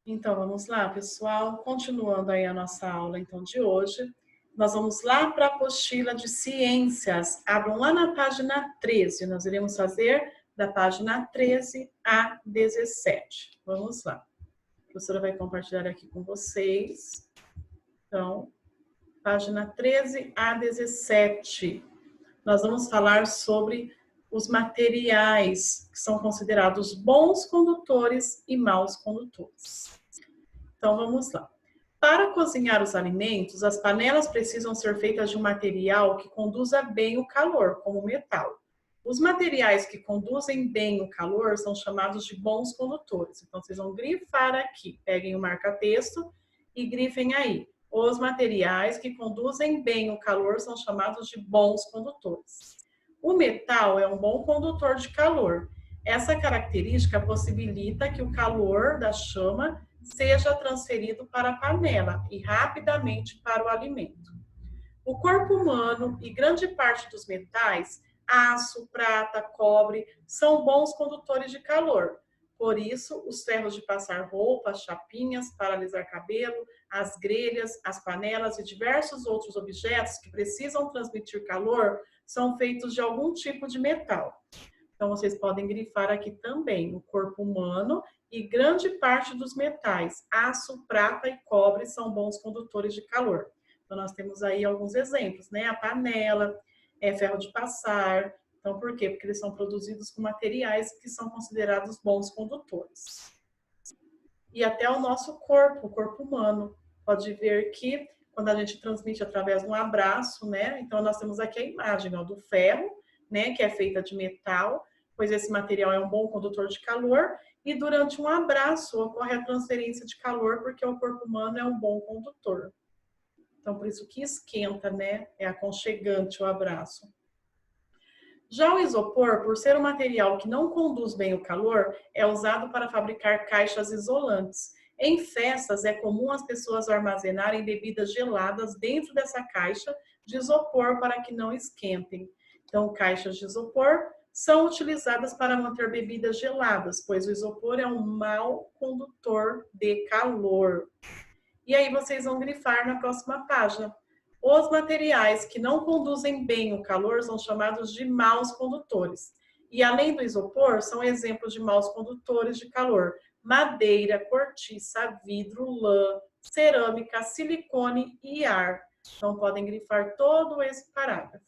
Então, vamos lá, pessoal. Continuando aí a nossa aula, então, de hoje. Nós vamos lá para a apostila de ciências. Abram lá na página 13. Nós iremos fazer da página 13 a 17. Vamos lá. A professora vai compartilhar aqui com vocês. Então, página 13 a 17. Nós vamos falar sobre os materiais que são considerados bons condutores e maus condutores. Então, vamos lá. Para cozinhar os alimentos, as panelas precisam ser feitas de um material que conduza bem o calor, como o metal. Os materiais que conduzem bem o calor são chamados de bons condutores. Então, vocês vão grifar aqui. Peguem o marca-texto e grifem aí. Os materiais que conduzem bem o calor são chamados de bons condutores. O metal é um bom condutor de calor. Essa característica possibilita que o calor da chama seja transferido para a panela e rapidamente para o alimento. O corpo humano e grande parte dos metais, aço, prata, cobre, são bons condutores de calor. Por isso, os ferros de passar roupa, as chapinhas para alisar cabelo, as grelhas, as panelas e diversos outros objetos que precisam transmitir calor são feitos de algum tipo de metal. Então, vocês podem grifar aqui também o corpo humano e grande parte dos metais, aço, prata e cobre, são bons condutores de calor. Então, nós temos aí alguns exemplos, né? A panela, ferro de passar. Então, por quê? Porque eles são produzidos com materiais que são considerados bons condutores. E até o nosso corpo, o corpo humano. Pode ver que quando a gente transmite através de um abraço, né? Então, nós temos aqui a imagem, ó, do ferro, né? Que é feita de metal, pois esse material é um bom condutor de calor. E durante um abraço ocorre a transferência de calor, porque o corpo humano é um bom condutor. Então, por isso que esquenta, né? É aconchegante o abraço. Já o isopor, por ser um material que não conduz bem o calor, é usado para fabricar caixas isolantes. Em festas, é comum as pessoas armazenarem bebidas geladas dentro dessa caixa de isopor para que não esquentem. Então, caixas de isopor são utilizadas para manter bebidas geladas, pois o isopor é um mau condutor de calor. E aí vocês vão grifar na próxima página. Os materiais que não conduzem bem o calor são chamados de maus condutores. E além do isopor, são exemplos de maus condutores de calor: madeira, cortiça, vidro, lã, cerâmica, silicone e ar. Então podem grifar todo esse parágrafo.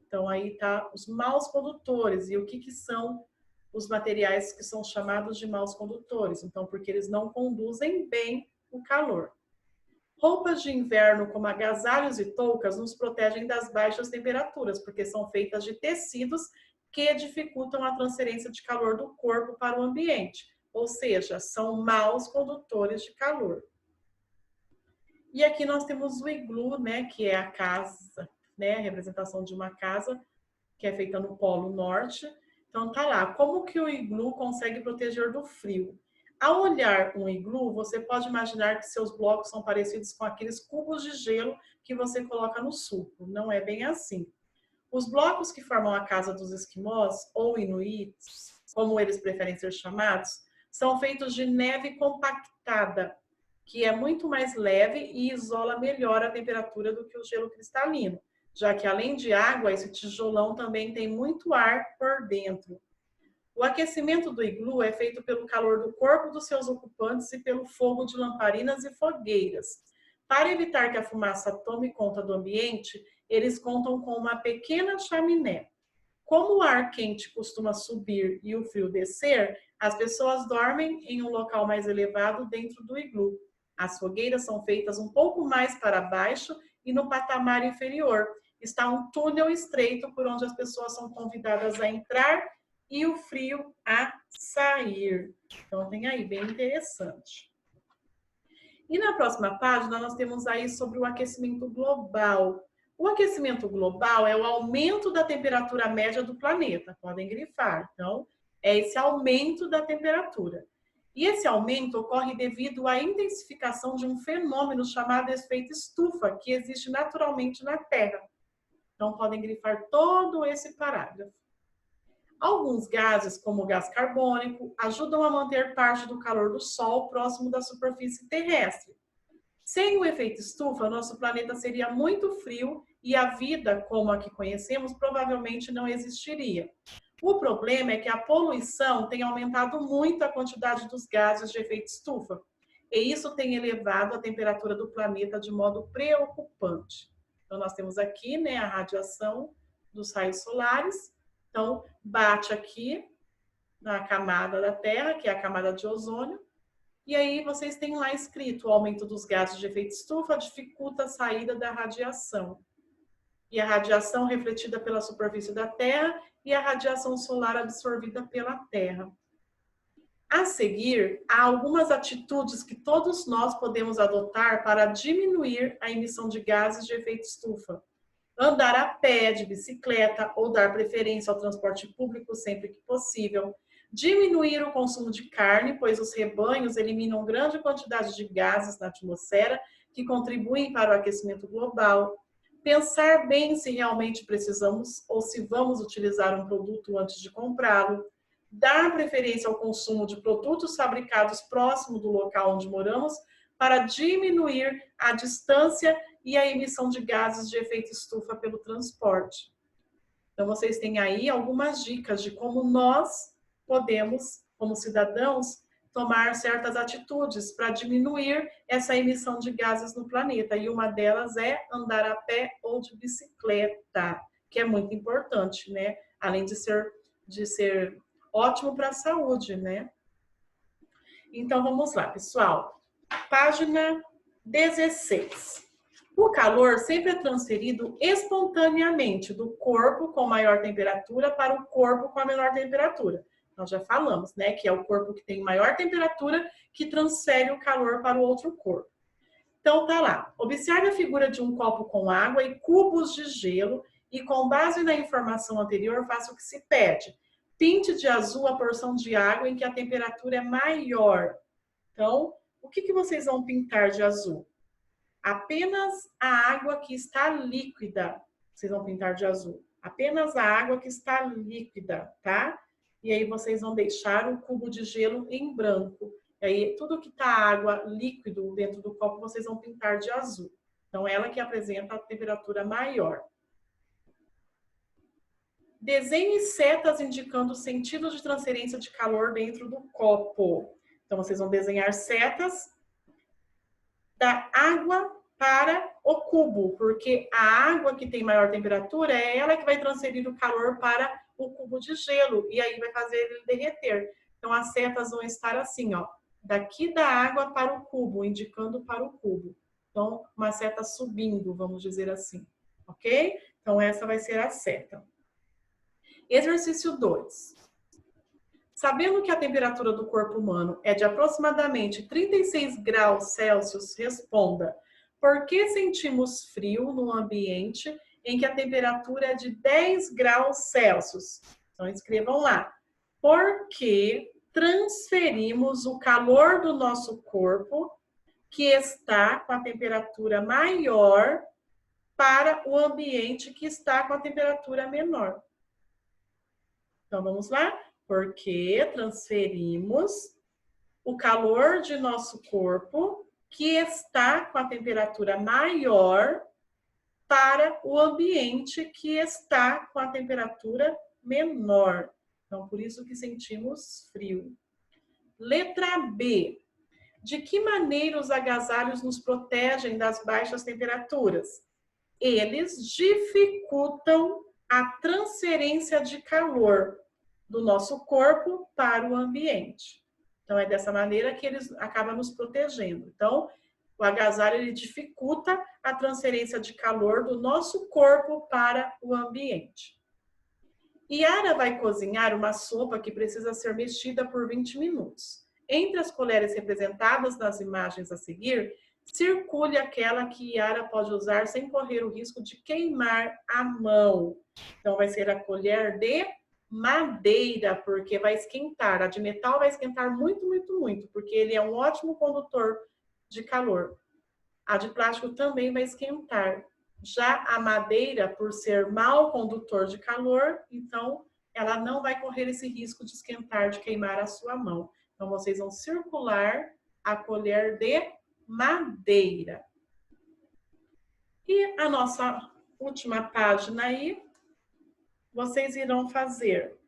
Então aí tá os maus condutores. E o que são os materiais que são chamados de maus condutores? Então, porque eles não conduzem bem o calor. Roupas de inverno, como agasalhos e toucas, nos protegem das baixas temperaturas, porque são feitas de tecidos que dificultam a transferência de calor do corpo para o ambiente, ou seja, são maus condutores de calor. E aqui nós temos o iglu, né, que é a casa, né, a representação de uma casa que é feita no Polo Norte. Então tá lá, como que o iglu consegue proteger do frio? Ao olhar um iglu, você pode imaginar que seus blocos são parecidos com aqueles cubos de gelo que você coloca no suco. Não é bem assim. Os blocos que formam a casa dos esquimós, ou inuits, como eles preferem ser chamados, são feitos de neve compactada, que é muito mais leve e isola melhor a temperatura do que o gelo cristalino, já que além de água, esse tijolão também tem muito ar por dentro. O aquecimento do iglu é feito pelo calor do corpo dos seus ocupantes e pelo fogo de lamparinas e fogueiras. Para evitar que a fumaça tome conta do ambiente, eles contam com uma pequena chaminé. Como o ar quente costuma subir e o frio descer, as pessoas dormem em um local mais elevado dentro do iglu. As fogueiras são feitas um pouco mais para baixo e no patamar inferior está um túnel estreito por onde as pessoas são convidadas a entrar e o frio a sair. Então, tem aí, bem interessante. E na próxima página, nós temos aí sobre o aquecimento global. O aquecimento global é o aumento da temperatura média do planeta. Podem grifar. Então, é esse aumento da temperatura. E esse aumento ocorre devido à intensificação de um fenômeno chamado efeito estufa, que existe naturalmente na Terra. Então, podem grifar todo esse parágrafo. Alguns gases, como o gás carbônico, ajudam a manter parte do calor do Sol próximo da superfície terrestre. Sem o efeito estufa, nosso planeta seria muito frio e a vida, como a que conhecemos, provavelmente não existiria. O problema é que a poluição tem aumentado muito a quantidade dos gases de efeito estufa, e isso tem elevado a temperatura do planeta de modo preocupante. Então, nós temos aqui, né, a radiação dos raios solares. Então, bate aqui na camada da Terra, que é a camada de ozônio, e aí vocês têm lá escrito: o aumento dos gases de efeito estufa dificulta a saída da radiação. E a radiação refletida pela superfície da Terra e a radiação solar absorvida pela Terra. A seguir, há algumas atitudes que todos nós podemos adotar para diminuir a emissão de gases de efeito estufa. Andar a pé, de bicicleta ou dar preferência ao transporte público sempre que possível. Diminuir o consumo de carne, pois os rebanhos eliminam grande quantidade de gases na atmosfera que contribuem para o aquecimento global. Pensar bem se realmente precisamos ou se vamos utilizar um produto antes de comprá-lo. Dar preferência ao consumo de produtos fabricados próximo do local onde moramos para diminuir a distância e a emissão de gases de efeito estufa pelo transporte. Então, vocês têm aí algumas dicas de como nós podemos, como cidadãos, tomar certas atitudes para diminuir essa emissão de gases no planeta. E uma delas é andar a pé ou de bicicleta, que é muito importante, né? Além de ser ótimo para a saúde, né? Então, vamos lá, pessoal. Página 16. O calor sempre é transferido espontaneamente do corpo com maior temperatura para o corpo com a menor temperatura. Nós já falamos, né, que é o corpo que tem maior temperatura que transfere o calor para o outro corpo. Então, tá lá. Observe a figura de um copo com água e cubos de gelo e, com base na informação anterior, faça o que se pede. Pinte de azul a porção de água em que a temperatura é maior. Então, o que vocês vão pintar de azul? Apenas a água que está líquida, vocês vão pintar de azul. Apenas a água que está líquida, tá? E aí vocês vão deixar o cubo de gelo em branco. E aí tudo que está água líquido dentro do copo, vocês vão pintar de azul. Então, ela que apresenta a temperatura maior. Desenhe setas indicando o sentido de transferência de calor dentro do copo. Então, vocês vão desenhar setas da água para o cubo, porque a água que tem maior temperatura é ela que vai transferir o calor para o cubo de gelo e aí vai fazer ele derreter. Então, as setas vão estar assim, ó, daqui da água para o cubo, indicando para o cubo. Então, uma seta subindo, vamos dizer assim, ok? Então, essa vai ser a seta. Exercício 2. Sabendo que a temperatura do corpo humano é de aproximadamente 36 graus Celsius, responda: por que sentimos frio no ambiente em que a temperatura é de 10 graus Celsius? Então, escrevam lá. Por que transferimos o calor do nosso corpo, que está com a temperatura maior, para o ambiente que está com a temperatura menor? Então, vamos lá? Porque transferimos o calor de nosso corpo, que está com a temperatura maior, para o ambiente que está com a temperatura menor. Então, por isso que sentimos frio. Letra B. De que maneira os agasalhos nos protegem das baixas temperaturas? Eles dificultam a transferência de calor do nosso corpo para o ambiente. Então, é dessa maneira que eles acabam nos protegendo. Então, o agasalho ele dificulta a transferência de calor do nosso corpo para o ambiente. Yara vai cozinhar uma sopa que precisa ser mexida por 20 minutos. Entre as colheres representadas nas imagens a seguir, circule aquela que Yara pode usar sem correr o risco de queimar a mão. Então, vai ser a colher de madeira, porque vai esquentar. A de metal vai esquentar muito, muito, muito, porque ele é um ótimo condutor de calor. A de plástico também vai esquentar. Já a madeira, por ser mau condutor de calor, então ela não vai correr esse risco de esquentar, de queimar a sua mão. Então, vocês vão circular a colher de madeira. E a nossa última página aí, vocês irão fazer.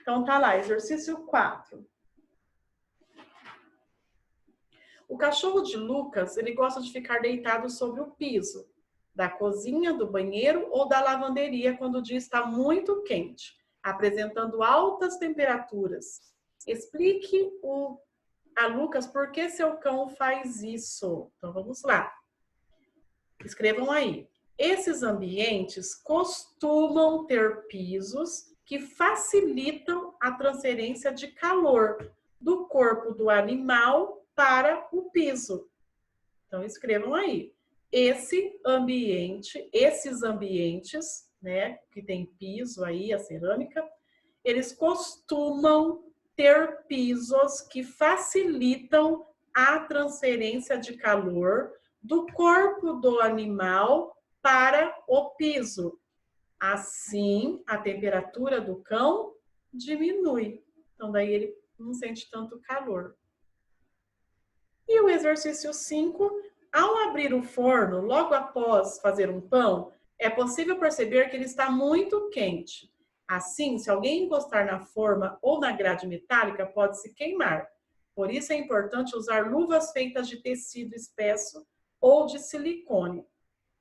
Então, tá lá, exercício 4. O cachorro de Lucas, ele gosta de ficar deitado sobre o piso da cozinha, do banheiro ou da lavanderia quando o dia está muito quente, apresentando altas temperaturas. Explique a Lucas por que seu cão faz isso. Então, vamos lá. Escrevam aí. Esses ambientes costumam ter pisos que facilitam a transferência de calor do corpo do animal para o piso. Então, escrevam aí. Esses ambientes, né, que tem piso aí, a cerâmica, eles costumam ter pisos que facilitam a transferência de calor do corpo do animal para o piso. Assim, a temperatura do cão diminui. Então, daí ele não sente tanto calor. E o exercício 5, ao abrir o forno, logo após fazer um pão, é possível perceber que ele está muito quente. Assim, se alguém encostar na forma ou na grade metálica, pode se queimar. Por isso é importante usar luvas feitas de tecido espesso ou de silicone.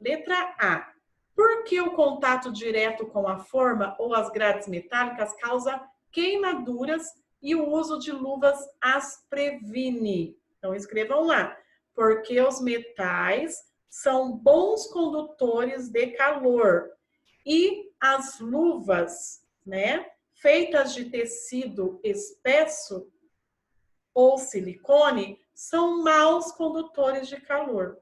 Letra A. Por que o contato direto com a forma ou as grades metálicas causa queimaduras e o uso de luvas as previne? Então, escrevam lá. Porque os metais são bons condutores de calor. E as luvas, né, feitas de tecido espesso ou silicone, são maus condutores de calor.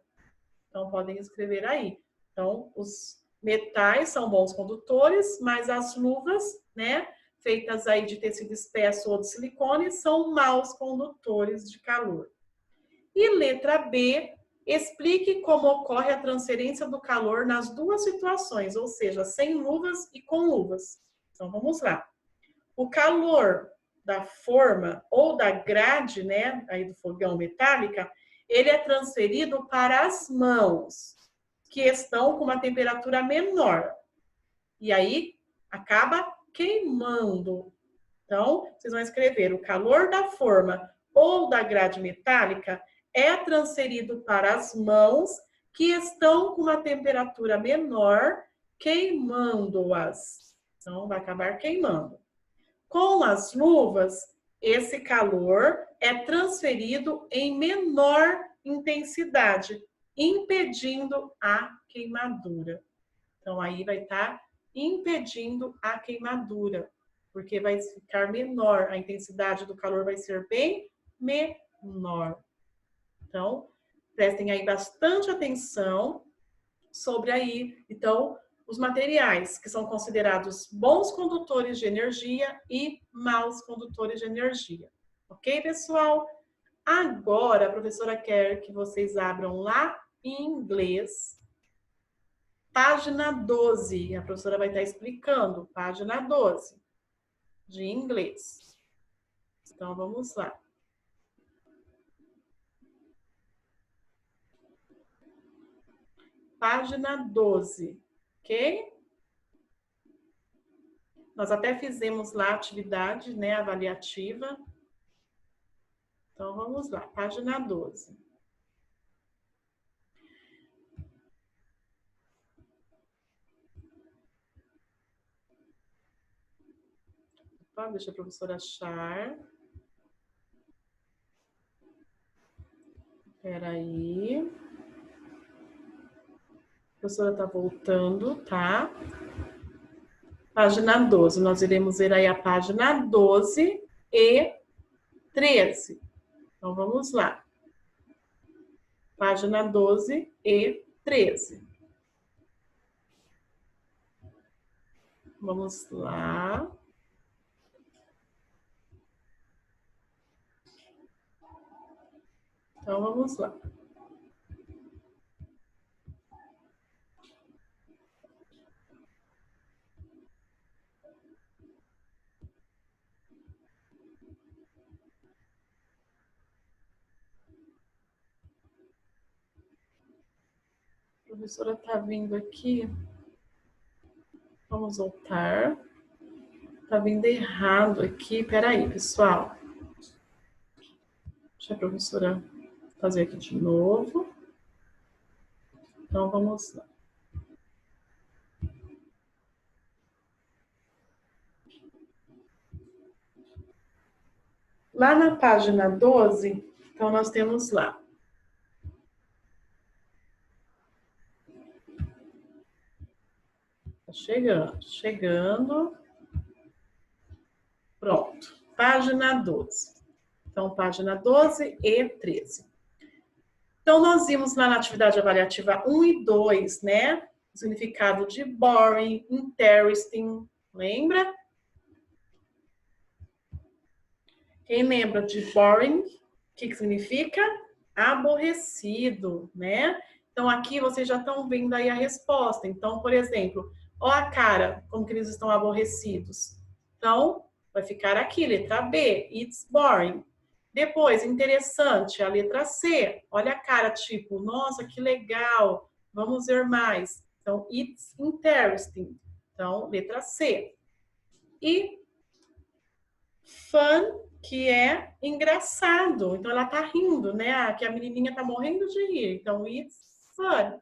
Então, podem escrever aí. Então, os metais são bons condutores, mas as luvas, né, feitas aí de tecido espesso ou de silicone, são maus condutores de calor. E letra B, explique como ocorre a transferência do calor nas duas situações, ou seja, sem luvas e com luvas. Então, vamos lá. O calor da forma ou da grade, né, aí do fogão metálica, ele é transferido para as mãos, que estão com uma temperatura menor. E aí, acaba queimando. Então, vocês vão escrever o calor da forma ou da grade metálica é transferido para as mãos que estão com uma temperatura menor, queimando-as. Então, vai acabar queimando. Com as luvas, esse calor é transferido em menor intensidade, impedindo a queimadura. Então, aí vai estar impedindo a queimadura, porque vai ficar menor, a intensidade do calor vai ser bem menor. Então, prestem aí bastante atenção sobre aí, então, os materiais que são considerados bons condutores de energia e maus condutores de energia. Ok, pessoal? Agora, a professora quer que vocês abram lá em inglês, página 12. A professora vai estar explicando, página 12, de inglês. Então, vamos lá. Página 12, ok? Nós até fizemos lá a atividade, né, avaliativa. Então, vamos lá, página 12. Opa, deixa a professora achar. Espera aí. A professora está voltando, tá? Página 12. Nós iremos ver aí a página 12 e 13. Então, vamos lá. Página 12 e 13. Vamos lá. Então, vamos lá. professora está vindo aqui. Vamos voltar. Está vindo errado aqui. Peraí, pessoal. Deixa a professora fazer aqui de novo. Então, vamos lá. Lá na página 12, então nós temos lá. Tá chegando. Pronto. Página 12. Então, página 12 e 13. Então, nós vimos lá na atividade avaliativa 1 e 2, né? O significado de boring, interesting, lembra? Quem lembra de boring? O que significa? Aborrecido, né? Então, aqui vocês já estão vendo aí a resposta. Então, por exemplo, ó a cara, como que eles estão aborrecidos. Então, vai ficar aqui, letra B, it's boring. Depois, interessante, a letra C. Olha a cara, tipo, nossa, que legal, vamos ver mais. Então, it's interesting. Então, letra C. E fun, que é engraçado. Então, ela tá rindo, né? Que a menininha tá morrendo de rir. Então, it's fun.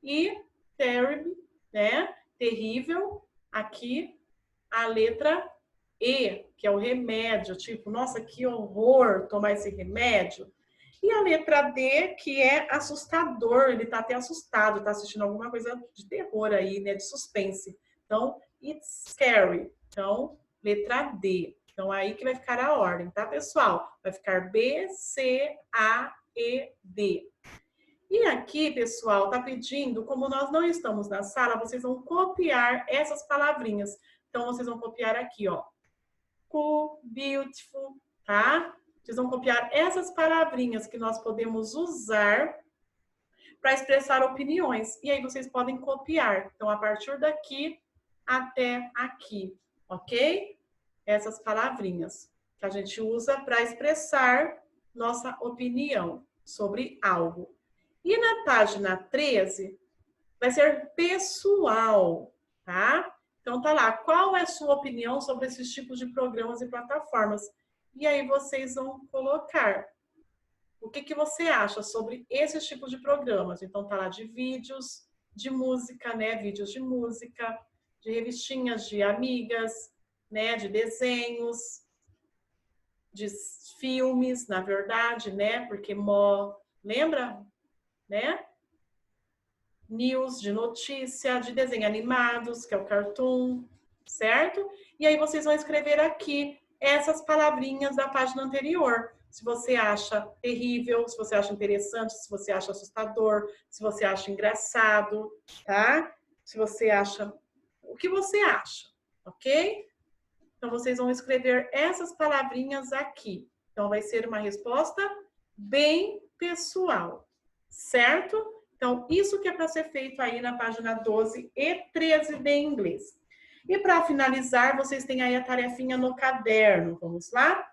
E terrible, né? Terrível. Aqui, a letra E, que é o remédio. Tipo, nossa, que horror tomar esse remédio. E a letra D, que é assustador. Ele tá até assustado, tá assistindo alguma coisa de terror aí, né? De suspense. Então, it's scary. Então, letra D. Então, aí que vai ficar a ordem, tá, pessoal? Vai ficar B, C, A, E, D. E aqui, pessoal, tá pedindo, como nós não estamos na sala, vocês vão copiar essas palavrinhas. Então, vocês vão copiar aqui, ó. Cool, beautiful, tá? Vocês vão copiar essas palavrinhas que nós podemos usar para expressar opiniões. E aí, vocês podem copiar. Então, a partir daqui até aqui, ok? Essas palavrinhas que a gente usa para expressar nossa opinião sobre algo. E na página 13, vai ser pessoal, tá? Então tá lá, qual é a sua opinião sobre esses tipos de programas e plataformas? E aí vocês vão colocar o que você acha sobre esses tipos de programas. Então tá lá de vídeos, de música, né? Vídeos de música, de revistinhas de amigas, né, de desenhos, de filmes, na verdade, né, porque lembra, né, news, de notícia, de desenho animados, que é o cartoon, certo? E aí vocês vão escrever aqui essas palavrinhas da página anterior. Se você acha terrível, se você acha interessante, se você acha assustador, se você acha engraçado, tá? Se você acha... O que você acha, ok? Então, vocês vão escrever essas palavrinhas aqui. Então, vai ser uma resposta bem pessoal, certo? Então, isso que é para ser feito aí na página 12 e 13 de inglês. E para finalizar, vocês têm aí a tarefinha no caderno. Vamos lá?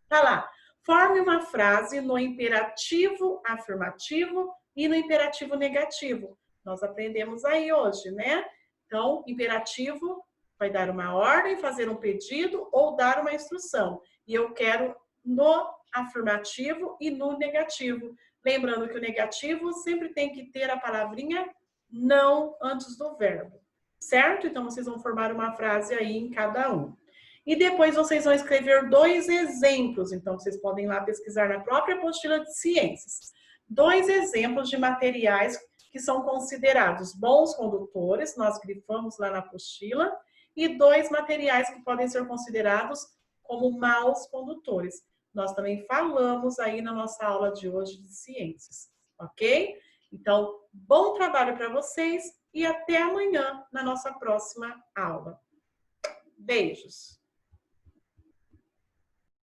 Tá lá. Forme uma frase no imperativo afirmativo e no imperativo negativo. Nós aprendemos aí hoje, né? Então, imperativo vai dar uma ordem, fazer um pedido ou dar uma instrução. E eu quero no afirmativo e no negativo. Lembrando que o negativo sempre tem que ter a palavrinha não antes do verbo, certo? Então, vocês vão formar uma frase aí em cada um. E depois vocês vão escrever 2 exemplos. Então, vocês podem ir lá pesquisar na própria apostila de ciências. 2 exemplos de materiais que são considerados bons condutores, nós grifamos lá na apostila, e 2 materiais que podem ser considerados como maus condutores. Nós também falamos aí na nossa aula de hoje de ciências, ok? Então, bom trabalho para vocês e até amanhã na nossa próxima aula. Beijos!